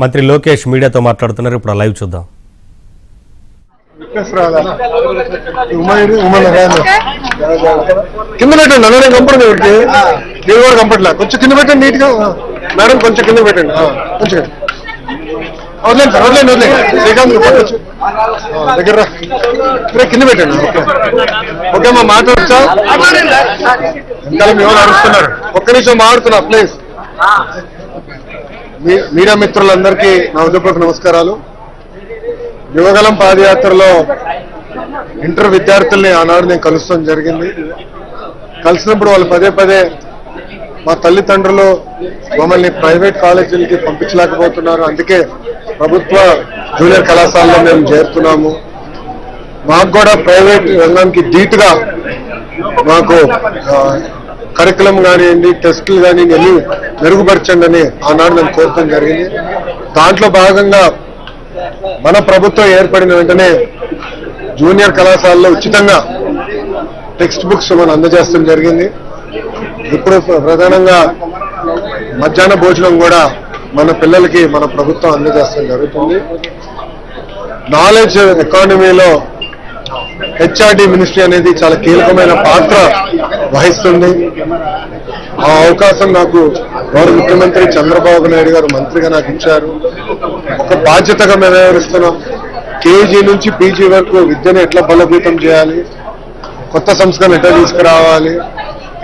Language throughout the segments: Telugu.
మంత్రి లోకేష్ మీడియాతో మాట్లాడుతున్నారు. ఇప్పుడు లైవ్ చూద్దాం. కింద పెట్టండి అన్న, నేను కంపడదు ఎవరికి నేను కూడా కంపట్లే. కొంచెం కింద పెట్టండి నీట్ గా మేడం, కొంచెం కింద పెట్టండి కొంచెం వదిలేండి సార్, వదిలేండి శ్రీకాంత్ పట్టొచ్చు దగ్గర కింద పెట్టండి. ఓకే ఓకే మా మాట్లాడచ్చా? ఇంకా మేము నడుస్తున్నారు, ఒక్క నిమిషం మాట్లాడుతున్నా ప్లీజ్. మీడియా మిత్రులందరికీ నా ఉదయపూర్వక నమస్కారాలు. యువగలం పాదయాత్రలో ఇంటర్ విద్యార్థుల్ని ఆనాడు నేను కలుస్తాం జరిగింది. కలిసినప్పుడు వాళ్ళు పదే పదే మా తల్లిదండ్రులు మమ్మల్ని ప్రైవేట్ కాలేజీలకి పంపించలేకపోతున్నారు, అందుకే ప్రభుత్వ జూనియర్ కళాశాలలో మేము చేరుతున్నాము, మాకు కూడా ప్రైవేట్ రంగానికి ధీటుగా మాకు కరికులం కానివ్వండి, టెస్టులు కానివ్వండి అన్ని మెరుగుపరచండి అని ఆనాడు నేను కోరటం జరిగింది. దాంట్లో భాగంగా మన ప్రభుత్వం ఏర్పడిన వెంటనే జూనియర్ కళాశాలలో ఉచితంగా టెక్స్ట్ బుక్స్ మనం అందజేస్తాం జరిగింది. ఇప్పుడు ప్రధానంగా మధ్యాహ్న భోజనం కూడా మన పిల్లలకి మన ప్రభుత్వం అందజేస్తాం జరుగుతుంది. నాలెడ్జ్ ఎకానమీలో హెచ్ఆర్డి మినిస్ట్రీ అనేది చాలా కీలకమైన పాత్ర వహిస్తుంది. ఆ అవకాశం నాకు గౌరవ ముఖ్యమంత్రి చంద్రబాబు నాయుడు గారు మంత్రిగా నాకు ఇచ్చారు. ఒక బాధ్యతగా మేము వ్యవహరిస్తున్నాం. కేజీ నుంచి పీజీ వరకు విద్యను ఎట్లా బలోపేతం చేయాలి, కొత్త సంస్కరణ ఎట్లా తీసుకురావాలి,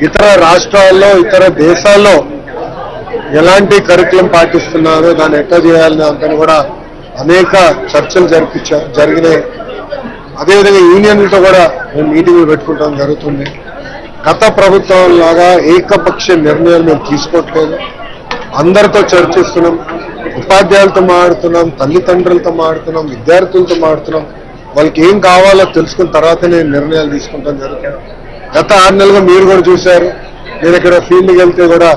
ఇతర రాష్ట్రాల్లో ఇతర దేశాల్లో ఎలాంటి కరికులం పాటిస్తున్నారో దాన్ని ఎట్లా చేయాలని దాంతో కూడా అనేక చర్చలు జరిగినాయి. అదేవిధంగా యూనియన్లతో కూడా మేము మీటింగ్లు పెట్టుకుంటాం జరుగుతుంది. గత ప్రభుత్వం లాగా ఏకపక్ష నిర్ణయాలు మేము తీసుకోవట్లేదు, అందరితో చర్చిస్తున్నాం, ఉపాధ్యాయులతో మాట్లాడుతున్నాం, తల్లిదండ్రులతో మాట్లాడుతున్నాం, విద్యార్థులతో మాట్లాడుతున్నాం. వాళ్ళకి ఏం కావాలో తెలుసుకున్న తర్వాతనే నిర్ణయాలు తీసుకుంటాం జరుగుతుంది. గత 6 నెలలుగా మీరు కూడా చూశారు, నేను ఇక్కడ ఫీల్డ్కి వెళ్తే కూడా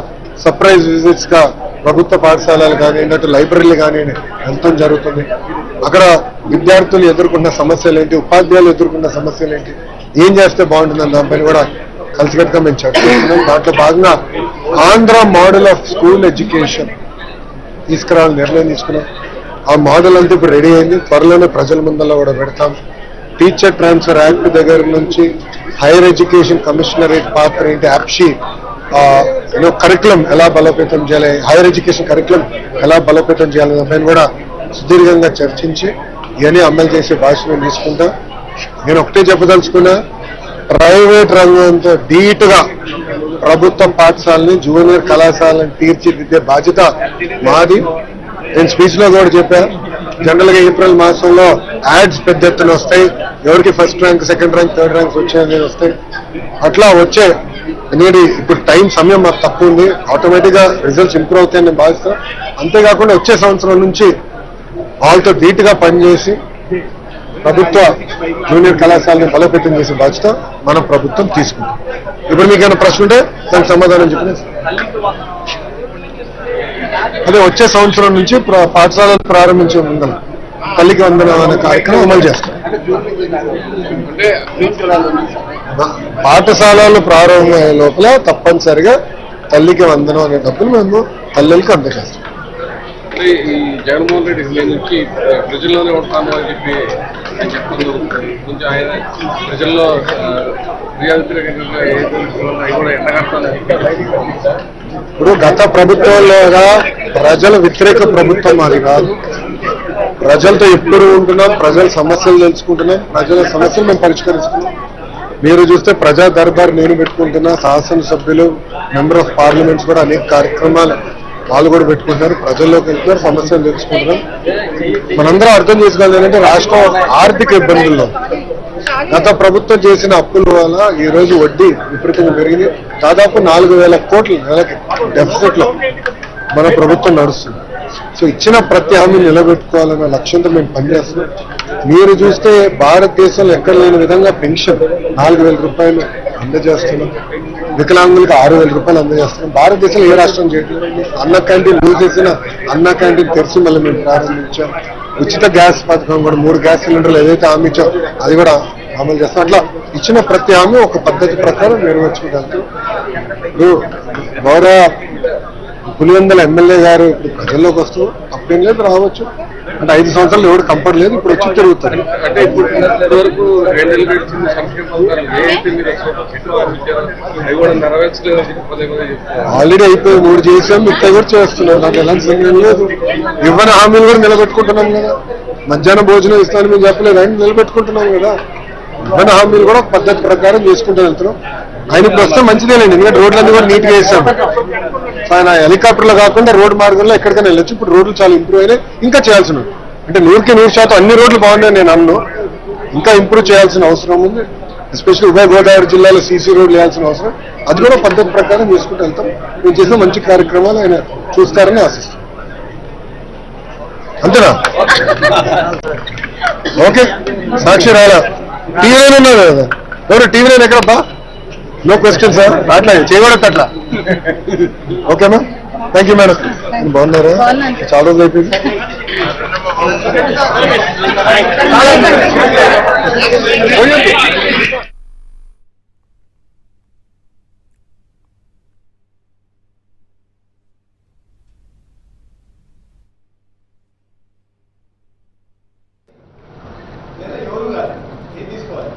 సర్ప్రైజ్ విజిట్స్ గా ప్రభుత్వ పాఠశాలలు కానివ్వండి, అటు లైబ్రరీలు కానివ్వండి వెళ్తాం జరుగుతుంది. అక్కడ విద్యార్థులు ఎదుర్కొన్న సమస్యలు ఏంటి, ఉపాధ్యాయులు ఎదుర్కొన్న సమస్యలు ఏంటి, ఏం చేస్తే బాగుంటుందని దానిపైన కూడా కలిసికట్టుగా మేము చర్చిస్తున్నాం. దాంట్లో భాగంగా Andhra model of school education తీసుకురావాలని నిర్ణయం తీసుకున్నాం. ఆ మోడల్ అంతా ఇప్పుడు రెడీ అయింది, త్వరలోనే ప్రజల ముందల్లో కూడా పెడతాం. టీచర్ ట్రాన్స్ఫర్ యాక్ట్ దగ్గర నుంచి హైయర్ ఎడ్యుకేషన్ కమిషనరేట్ పాత్ర ఏంటి, యాప్షీ కరికులం ఎలా బలోపేతం చేయాలి, హైయర్ ఎడ్యుకేషన్ కరికులం ఎలా బలోపేతం చేయాలనే దానిపైన కూడా సుదీర్ఘంగా చర్చించి ఇవన్నీ అమలు చేసే బాధ్యత మేము తీసుకుంటాం. నేను ఒకటే చెప్పదలుచుకున్నా, ప్రైవేట్ రంగంతో ధీటుగా ప్రభుత్వ పాఠశాలని జూనియర్ కళాశాలను తీర్చిదిద్దే బాధ్యత మాది. నేను స్పీచ్ లో కూడా చెప్పా, జనరల్ గా ఏప్రిల్ మాసంలో యాడ్స్ పెద్ద ఎత్తున వస్తాయి, ఎవరికి first rank, second rank, third ranks వచ్చాయని వస్తాయి. అట్లా వచ్చే అనేది ఇప్పుడు సమయం మాకు తక్కువ ఉంది, ఆటోమేటిక్ గా రిజల్ట్స్ ఇంప్రూవ్ అవుతాయని నేను భావిస్తాను. అంతేకాకుండా వచ్చే సంవత్సరం నుంచి వాళ్ళతో ధీటుగా పనిచేసి ప్రభుత్వ జూనియర్ కళాశాలని బలోపేతం చేసే బాధ్యత మన ప్రభుత్వం తీసుకుంది. ఇప్పుడు మీకు ఏమైనా ప్రశ్న ఉంటే దానికి సమాధానం చెప్పిన అదే వచ్చే సంవత్సరం నుంచి పాఠశాలలు ప్రారంభించే ముందు తల్లికి వందనం అనే కార్యక్రమం అమలు చేస్తాం. పాఠశాలలు ప్రారంభమయ్యే లోపల తప్పనిసరిగా తల్లికి వందనం అనే డబ్బులు మేము తల్లులకు అందజేస్తాం. ఈ జగన్మోహన్ రెడ్డి నుంచి ప్రజల్లోనే ఉంటాను అని చెప్పి కొంచెం ఆయన ప్రజల్లో ఇప్పుడు గత ప్రభుత్వంలోగా ప్రజల వ్యతిరేక ప్రభుత్వం అది కాదు. ప్రజలతో ఎప్పుడు ఉంటున్నాం, ప్రజల సమస్యలు తెలుసుకుంటున్నాం, ప్రజల సమస్యలు మేము పరిష్కరిస్తున్నాం. మీరు చూస్తే ప్రజా దర్బార్ నేను పెట్టుకుంటున్నా, శాసనసభ్యులు, మెంబర్ ఆఫ్ పార్లమెంట్స్ కూడా అనేక కార్యక్రమాలు వాళ్ళు కూడా పెట్టుకుంటున్నారు, ప్రజల్లోకి వెళ్తున్నారు, సమస్యలు తెలుసుకుంటున్నారు. మనందరం అర్థం చేసుకోవాలి ఏంటంటే రాష్ట్రం ఆర్థిక ఇబ్బందుల్లో గత ప్రభుత్వం చేసిన అప్పుల వల్ల ఈ రోజు వడ్డీ విపరీతంగా పెరిగింది. దాదాపు 4,000 కోట్ల నెలకి డెఫిసిట్ లో మన ప్రభుత్వం నడుస్తుంది. సో ఇచ్చిన ప్రతి హామీని నిలబెట్టుకోవాలన్న లక్ష్యంతో మేము పనిచేస్తున్నాం. మీరు చూస్తే భారతదేశంలో ఎక్కడ లేని విధంగా పెన్షన్ 4,000 రూపాయలు అందజేస్తున్నాం, వికలాంగులకు 6,000 రూపాయలు అందజేస్తున్నాం. భారతదేశంలో ఏ రాష్ట్రం చేయట్లేదు. అన్న క్యాంటీన్ మూసేసిన అన్న క్యాంటీన్ తెరిచి మళ్ళీ మేము ప్రారంభించాం. ఉచిత గ్యాస్ పథకం కూడా 3 గ్యాస్ సిలిండర్లు ఏదైతే హామీ ఇచ్చాం అది కూడా అమలు చేస్తాం. అట్లా ఇచ్చిన ప్రతి హామీ ఒక పద్ధతి ప్రకారం నెరవేర్చుకోగలుగుతాం. గౌరవ పులివెందుల ఎమ్మెల్యే గారు ఇప్పుడు ప్రజల్లోకి వస్తూ అప్పుడేం లేదు రావచ్చు అంటే 5 సంవత్సరాలు ఎవరు కంపర్ లేదు ఇప్పుడు వచ్చి తిరుగుతారు. అంటే ఇప్పటివరకు 2 నెలలు గడిచింది సంక్షేమ పథకాలు ఏదైతే మీరు అవి కూడా నెరవేర్చలేదని చెప్పి పదే చెప్తారు. ఆల్రెడీ అయిపోయి 3 చేసాం మిగతా కూడా చేస్తున్నాం. నాకు ఎలాంటి సందేహం లేదు. ఇవ్వని హామీలు కూడా నిలబెట్టుకుంటున్నాం కదా. మధ్యాహ్నం భోజనం ఇస్తాను మేము చెప్పలేదు ఆయన నిలబెట్టుకుంటున్నాం కదా. ఇవ్వని హామీలు కూడా పద్ధతి ప్రకారం చేసుకుంటూ వెళ్తున్నాం. ఆయన ప్రస్తుతం మంచిదేనండి ఎందుకంటే రోడ్లన్నీ కూడా నీట్గా వేసాం. ఆయన హెలికాప్టర్లో కాకుండా రోడ్డు మార్గంలో ఎక్కడికైనా వెళ్ళొచ్చు. ఇప్పుడు రోడ్లు చాలా ఇంప్రూవ్ అయినాయి. ఇంకా చేయాల్సిన అంటే 100% అన్ని రోడ్లు బాగున్నాయి నేను అన్ను. ఇంకా ఇంప్రూవ్ చేయాల్సిన అవసరం ఉంది. ఎస్పెషల్లీ ఉభయ గోదావరి జిల్లాలో సీసీ రోడ్లు వేయాల్సిన అవసరం అది కూడా పద్ధతి ప్రకారం చేసుకుంటూ వెళ్తాం. మేము చేసిన మంచి కార్యక్రమాలు ఆయన చూస్తారని ఆశిస్తాం. అంతేనా? ఓకే సాక్షి రాలా టీవీ ఉన్నారు కదా ఎవరు టీవీ నేను ఎక్కడబ్బా నో క్వశ్చన్ సార్ అట్లా చేయకూడదు అట్లా. ఓకేనా థ్యాంక్ యూ మేడం. బాగున్నారా? చాలా రోజులు అయిపోయింది. తీసుకోవాలి